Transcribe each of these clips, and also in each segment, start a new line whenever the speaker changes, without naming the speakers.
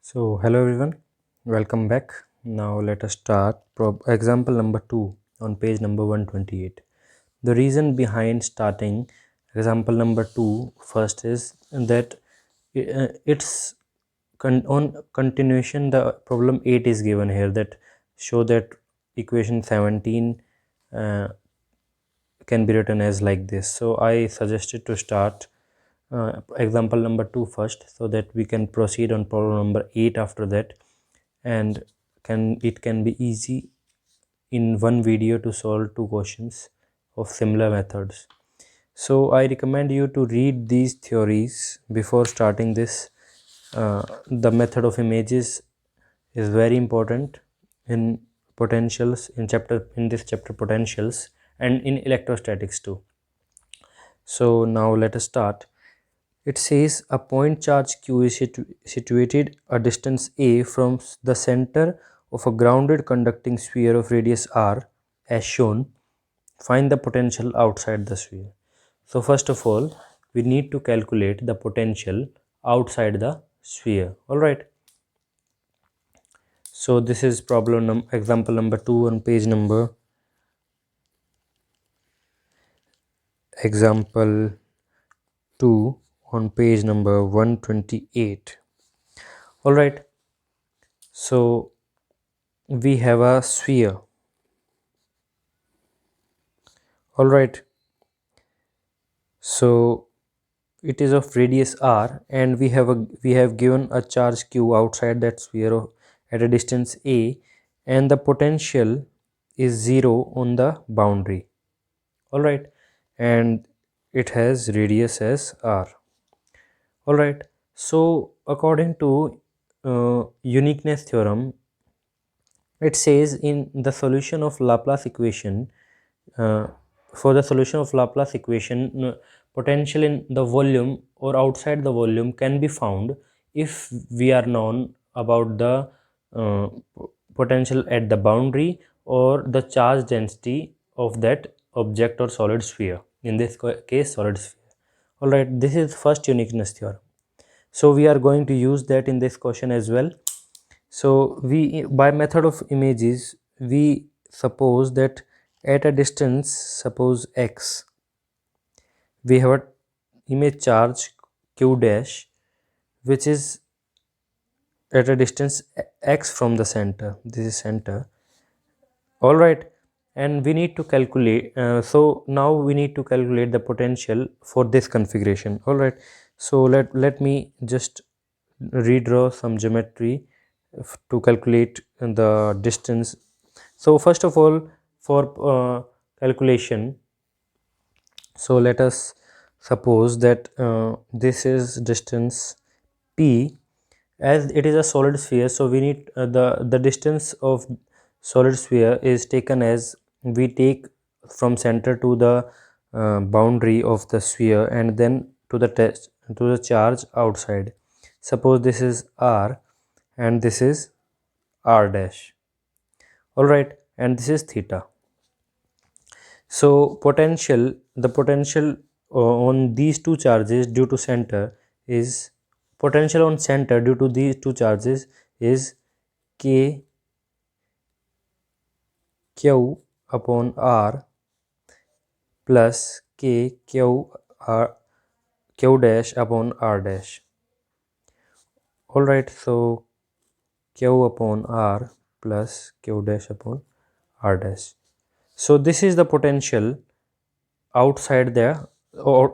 So hello everyone, welcome back. Now let us start example number 2 on page number 128. The reason behind starting example number 2 first is that it's on continuation. The problem 8 is given here, that show that equation 17 uh, can be written as like this. So I suggested to start example number 2 first, so that we can proceed on problem number 8 after that, and it can be easy in one video to solve two questions of similar methods. So I recommend you to read these theories before starting this. The method of images is very important in potentials, in this chapter potentials, and in electrostatics too. So now let us start. It says a point charge q is situated a distance a from the center of a grounded conducting sphere of radius r as shown. Find the potential outside the sphere. So first of all, we need to calculate the potential outside the sphere. Alright. So this is problem example number 2 on page number example 2 on page number 128. Alright. So we have a sphere. Alright. So it is of radius r, and we have given a charge q outside that sphere at a distance a, and the potential is 0 on the boundary. Alright, and it has radius as r. Alright, so according to uniqueness theorem, it says in the solution of Laplace equation, uh, for the solution of Laplace equation, potential in the volume or outside the volume can be found if we are known about the uh, potential at the boundary or the charge density of that object or solid sphere, in this case solid sphere. Alright, this is first uniqueness theorem. So we are going to use that in this question as well. So we, by method of images, we suppose that at a distance, suppose x, we have a image charge q dash, which is at a distance x from the center. This is center. All right, and we need to calculate. So now we need to calculate the potential for this configuration. All right. So let me just redraw some geometry to calculate the distance. So first of all, for calculation, so let us suppose that this is distance p, as it is a solid sphere. So we need the distance of solid sphere is taken as, we take from center to the boundary of the sphere, and then to the test to the charge outside. Suppose this is r and this is r dash. All right, and this is theta. So the potential on these two charges due to center is, potential on center due to these two charges is k q upon r plus k q r q dash upon r dash. All right, so q upon r plus q dash upon r dash. So this is the potential outside the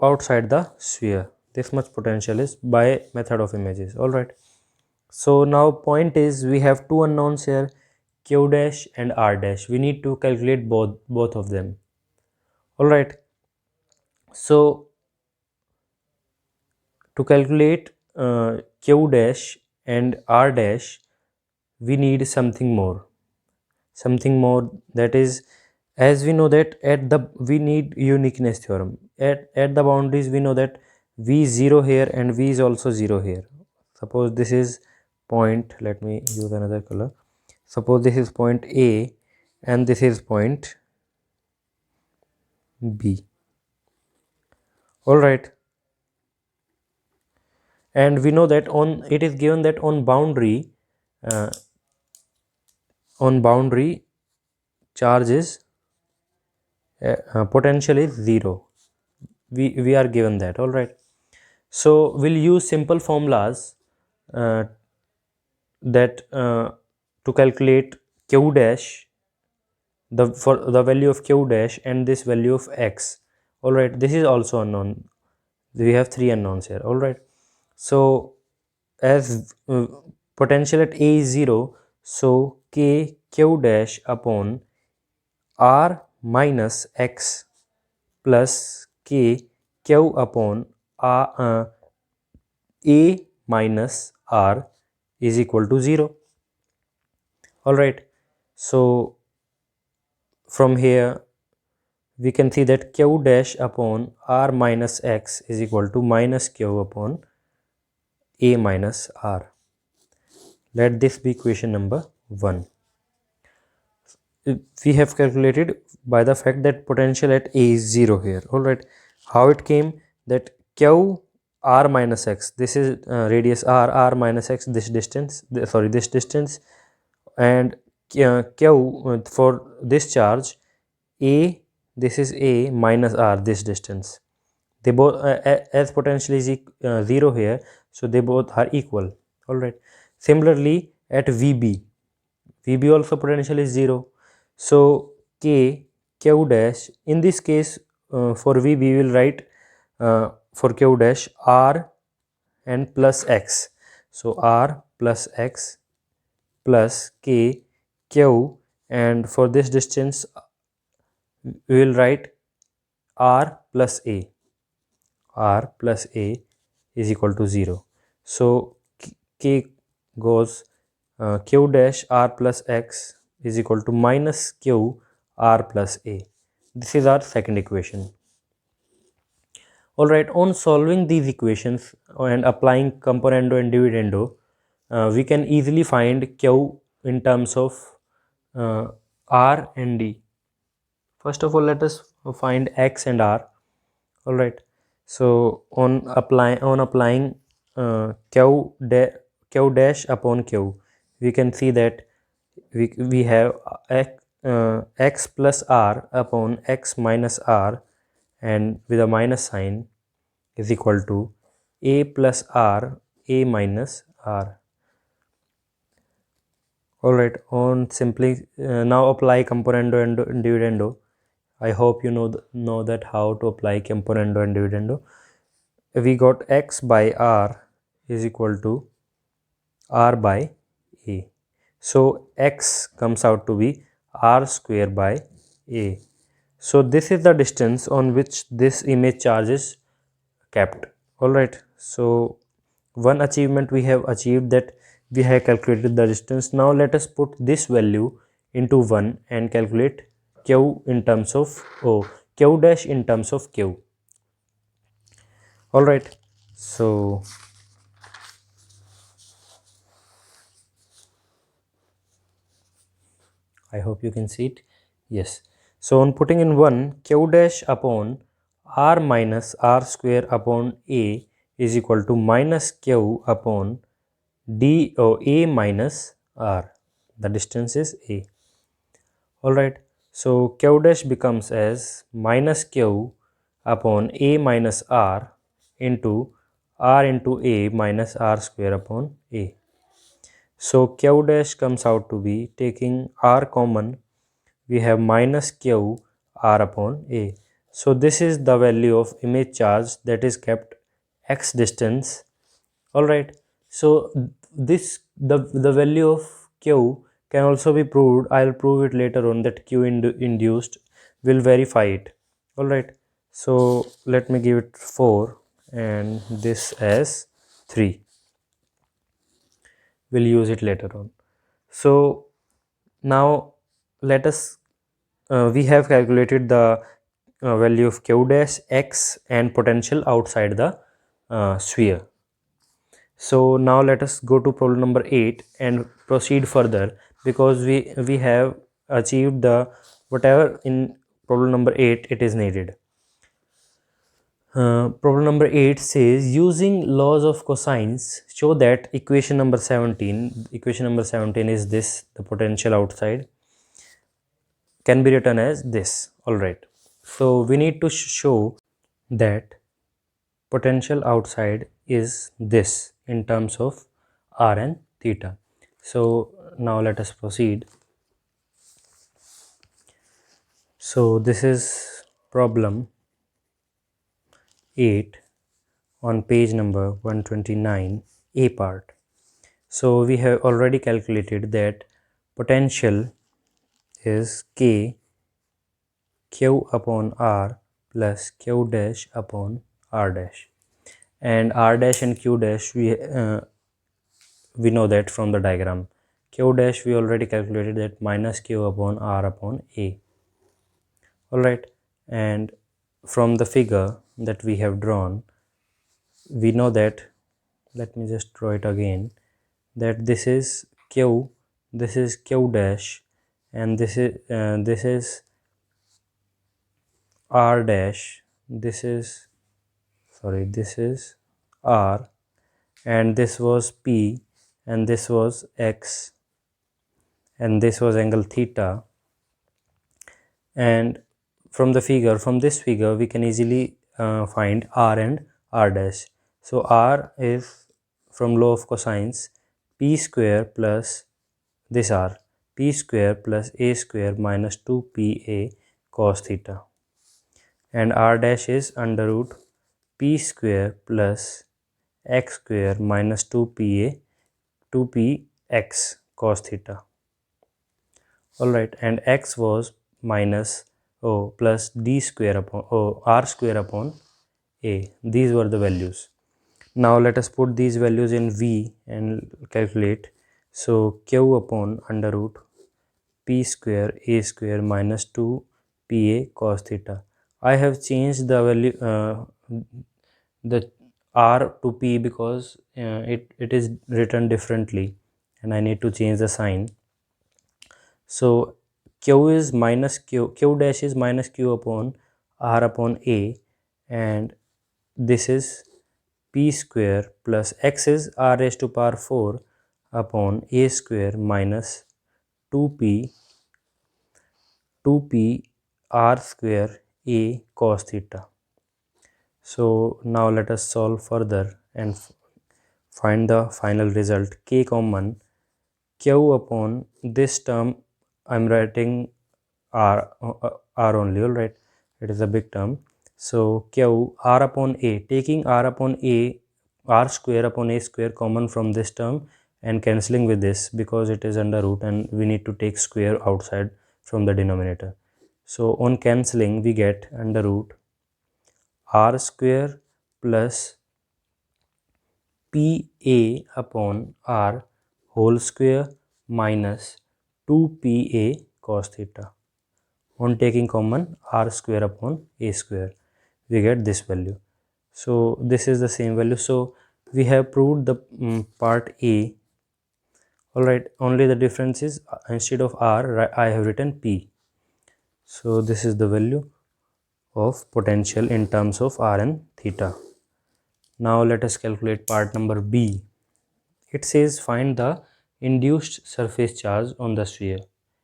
outside the sphere. This much potential is by method of images. All right, so now point is, we have two unknowns here, q dash and r dash. We need to calculate both of them. All right, so to calculate q dash and r dash, we need something more, that is, as we know that at the, we need uniqueness theorem. At the boundaries, we know that v is 0 here and v is also 0 here. Suppose this is point, let me use another color. Suppose this is point a and this is point b. All right, and we know that it is given that uh, on boundary charge is potential is 0. We are given that. All right, so we'll use simple formulas uh, that to calculate q dash, for the value of q dash and this value of x. All right, this is also unknown. We have three unknowns here. All right, so as potential at a is 0, so k q dash upon r minus x plus k q upon a minus r is equal to 0. All right, so from here we can see that q dash upon r minus x is equal to minus q upon a minus r. Let this be equation number 1. We have calculated by the fact that potential at a is 0 here. All right, how it came that q r minus x, this is radius r minus x, this distance, this distance, and q for this charge a, this is a minus r, this distance. They both as potential is 0 here, so they both are equal. All right, similarly at vb also potential is 0, so k q dash, in this case for v we will write for q dash r and plus x, so r plus x plus k q, and for this distance we will write r plus a is equal to 0. So k goes q dash r plus x is equal to minus q r plus a. This is our second equation. All right, on solving these equations and applying componendo and dividendo, we can easily find q in terms of r and d. First of all, let us find x and r. All right, so on applying q dash upon q, we can see that we have x plus r upon x minus r, and with a minus sign, is equal to a plus r a minus r. All right, on simply now apply componendo and dividendo. I hope you know that how to apply componendo and dividendo. We got x by r is equal to r by a. So x comes out to be r square by a. So this is the distance on which this image charge is kept. All right, so one achievement we have achieved, that we have calculated the distance. Now let us put this value into 1 and calculate q in terms of q dash in terms of q. All right, so I hope you can see it. Yes, so on putting in 1, q dash upon r minus r square upon a is equal to minus q upon d or a minus r. The distance is a. All right, so q dash becomes as minus q upon a minus r into a minus r square upon a. So q dash comes out to be, taking r common, we have minus q r upon a. So this is the value of image charge that is kept x distance. All right, so this the value of q can also be proved. I'll prove it later on, that q induced will verify it. All right, so let me give it 4 and this as 3. We'll use it later on. So now let us we have calculated the value of q dash, x and potential outside the sphere. So now let us go to problem number 8 and proceed further, because we have achieved the whatever in problem number 8 it is needed. Problem number 8 says using laws of cosines show that equation number 17 is this, the potential outside can be written as this. All right, so we need to show that potential outside is this in terms of r and theta. So now let us proceed. So this is problem 8 on page number 129, a part. So we have already calculated that potential is k q upon r plus q dash upon r dash, and r dash and q dash we know that from the diagram. Q dash we already calculated that minus q upon r upon a. All right, and from the figure that we have drawn, we know that, let me just draw it again, that this is q, this is q dash, and this is r dash, this is, sorry, this is r, and this was p, and this was x, and this was angle theta. And from this figure we can easily find r and r dash. So r is, from law of cosines, p square plus this r, p square plus a square minus 2pa cos theta, and r dash is under root p square plus x square minus 2px cos theta. All right, and x was minus plus d square upon r square upon a. These were the values. Now let us put these values in v and calculate. So q upon under root p square a square minus 2 pa cos theta. I have changed the value, the r to p, because it is written differently and I need to change the sign. So q dash is minus q upon r upon a, and this is p square plus x is r raised to power 4 upon a square minus 2p r square a cos theta. So now let us solve further and find the final result. K common, q upon this term I'm writing r only. All right, it is a big term. So q r upon a, taking r upon a, r square upon a square common from this term and cancelling with this, because it is under root and we need to take square outside from the denominator. So on cancelling we get under root r square plus pa upon r whole square minus 2pa cos theta. On taking common r square upon a square, we get this value. So this is the same value. So we have proved the part A. All right, only the difference is instead of r I have written p. So this is the value of potential in terms of r and theta. Now let us calculate part number B. It says find the induced surface charge on the sphere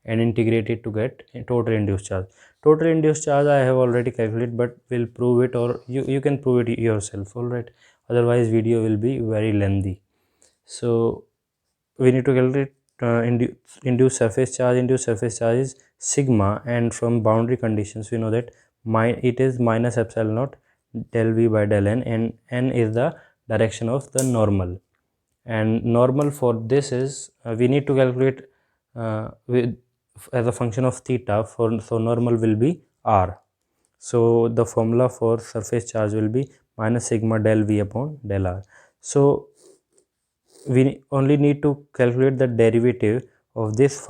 and integrate it to get a total induced charge. Total induced charge I have already calculated, but we'll prove it, or you can prove it yourself. All right, otherwise video will be very lengthy. So we need to calculate induced surface charge. Induced surface charge is sigma, and from boundary conditions we know that it is minus epsilon naught del v by del n, and n is the direction of the normal, and normal for this is we need to calculate with as a function of theta. So normal will be r. So the formula for surface charge will be minus sigma del v upon del r. So we only need to calculate the derivative of this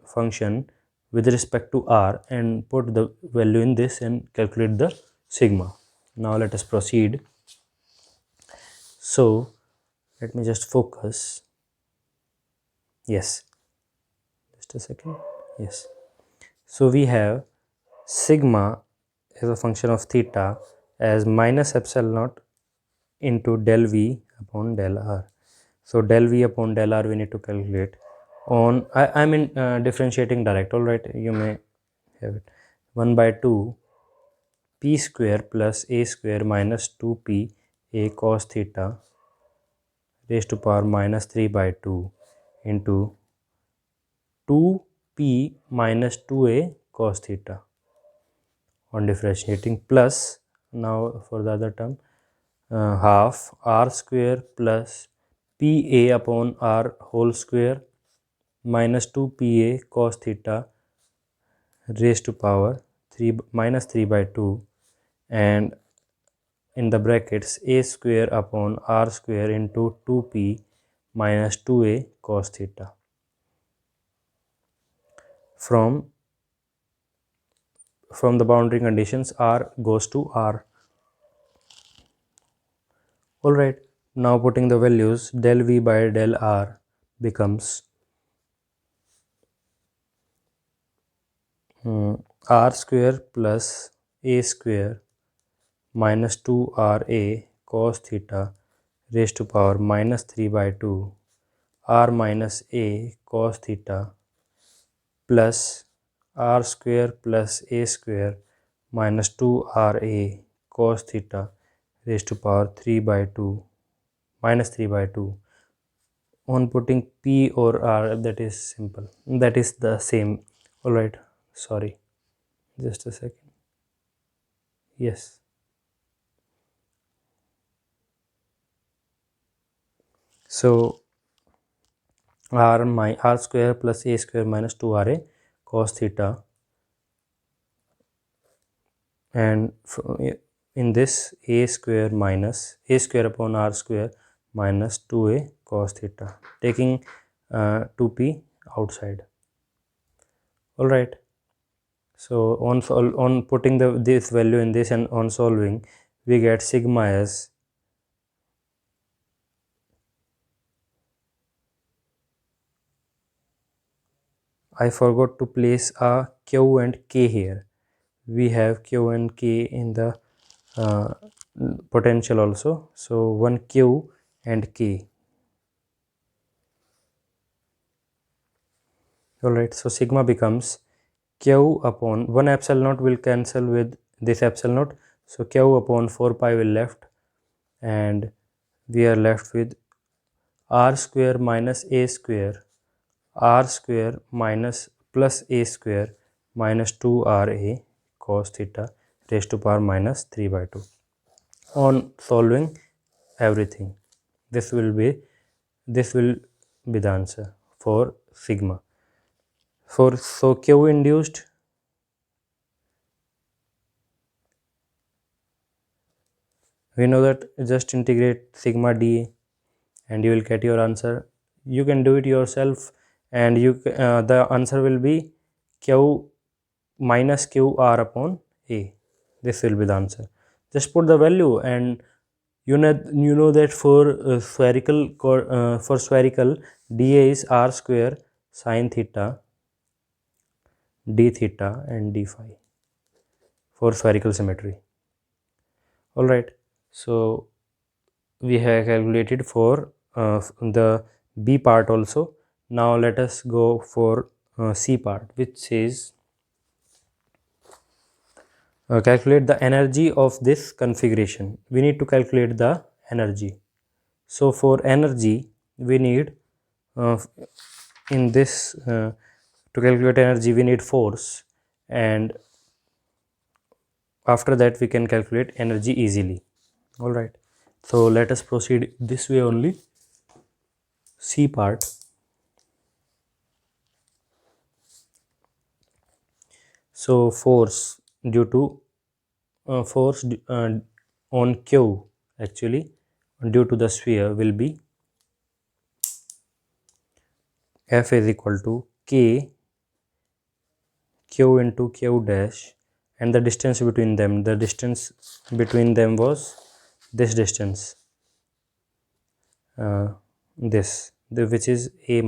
function with respect to r and put the value in this and calculate the sigma. Now let us proceed. So let me just focus. Yes, just a second. Yes, so we have sigma as a function of theta as minus epsilon naught into del V upon del R. So del V upon del R we need to calculate on, I mean differentiating direct, alright, you may have it. 1 by 2 p square plus a square minus 2p a cos theta raised to power minus 3 by 2 into 2p minus 2a cos theta on differentiating, plus now for the other term half r square plus pa upon r whole square minus 2pa cos theta raised to power 3 minus 3 by 2, and in the brackets a square upon r square into 2p minus 2a cos theta. From the boundary conditions, r goes to r. Alright, now putting the values, del v by del r becomes r square plus a square minus 2ra cos theta raised to power minus 3 by 2 r minus a cos theta plus r square plus a square minus 2ra cos theta raised to power 3 by 2 minus 3 by 2. On putting p or r, that is simple, that is the same. Alright, sorry, just a second. Yes, so r square plus a square minus 2ra cos theta, and in this a square minus a square upon r square minus 2a cos theta, taking 2p outside. All right, so on putting this value in this and on solving, we get sigma as I forgot to place a q and k here. We have q and k in the potential also, so one q and k. Alright, so sigma becomes q upon 1 epsilon naught will cancel with this epsilon naught, so q upon 4 pi will left, and we are left with r square minus a square, r square minus plus a square minus 2ra cos theta raised to power minus 3 by 2. On solving everything, this will be the answer for sigma. So q induced, we know that just integrate sigma dA and you will get your answer. You can do it yourself, and the answer will be q minus qr upon a. This will be the answer. Just put the value, and you know that for spherical dA is r square sine theta d theta and d phi for spherical symmetry. All right, so we have calculated for the B part also. Now let us go for C part, which says calculate the energy of this configuration. We need to calculate the energy. So for energy, we need in this to calculate energy, we need force, and after that we can calculate energy easily. All right, so let us proceed this way only. C part. So force due to on Q, actually due to the sphere, will be F is equal to K Q into Q dash, and the distance between them, was this distance, which is a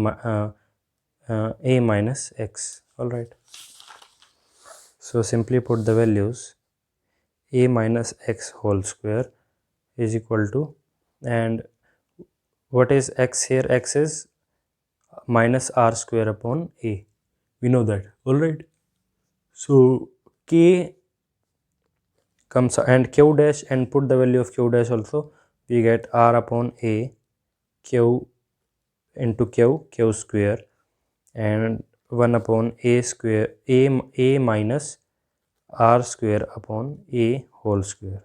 minus x. All right, so simply put the values. a minus x whole square is equal to, and what is x here? X is minus r square upon a. We know that, alright. So k comes and q dash, and put the value of q dash also. We get r upon a q into q square, and 1 upon a square a minus r square upon a whole square.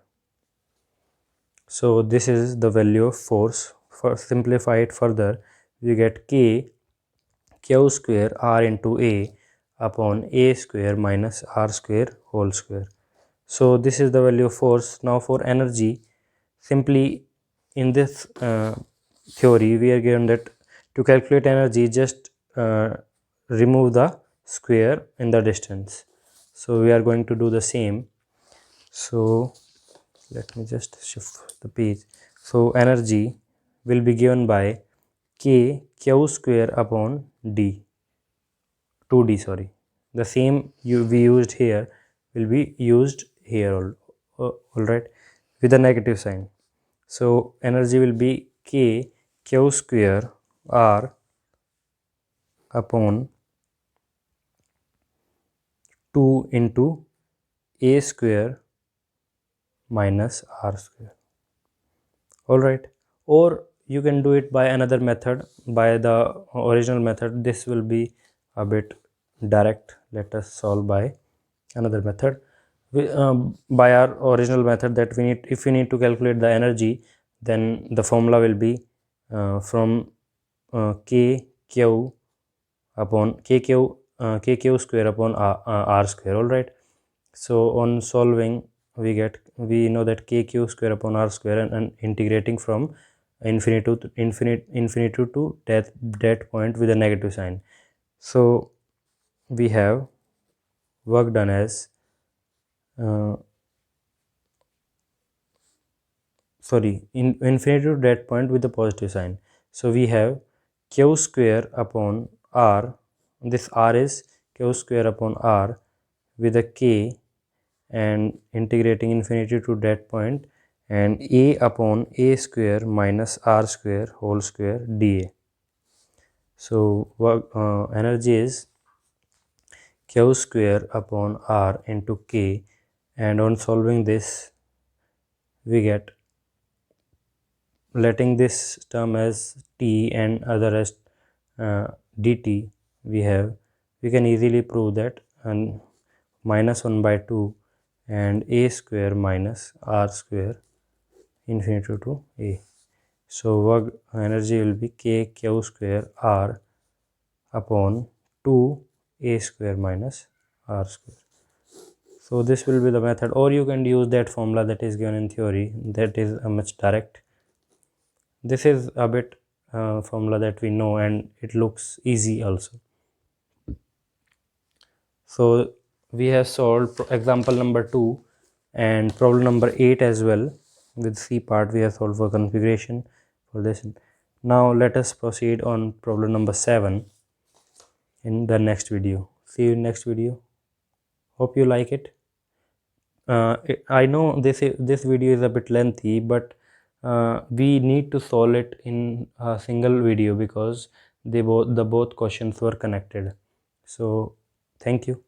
So this is the value of force. For simplify it further, we get k q square r into a upon a square minus r square whole square. So this is the value of force. Now for energy, simply in this theory we are given that to calculate energy, just remove the square in the distance. So we are going to do the same. So let me just shift the page. So energy will be given by k q square upon d, 2d, sorry. The same we used here will be used here, all right, with a negative sign. So energy will be k q square r upon 2 into a square minus r square, all right. Or you can do it by another method, by the original method. This will be a bit direct. Let us solve by another method. By our original method, that we need, if we need to calculate the energy, then the formula will be from k q upon k q square upon r square, all right. So on solving, we know that k q square upon r square, and integrating from infinity to that point with a negative sign. So we have work done as infinity to that point with a positive sign. So we have q square upon r, this r is q square upon r with a k, and integrating infinity to that point, and a upon a square minus r square whole square dA. So energy is q square upon r into k, and on solving this we get, letting this term as t and other as dt, we can easily prove that, and minus 1 by 2 and a square minus r square infinity to a. So work energy will be k q square r upon 2 a square minus r square. So this will be the method, or you can use that formula that is given in theory, that is a much direct. This is a bit formula that we know, and it looks easy also. So we have solved example number 2 and problem number 8 as well. With C part we have solved for configuration for this. Now let us proceed on problem number 7 in the next video. See you in next video. Hope you like it. I know this video is a bit lengthy, but we need to solve it in a single video because the both questions were connected. So thank you.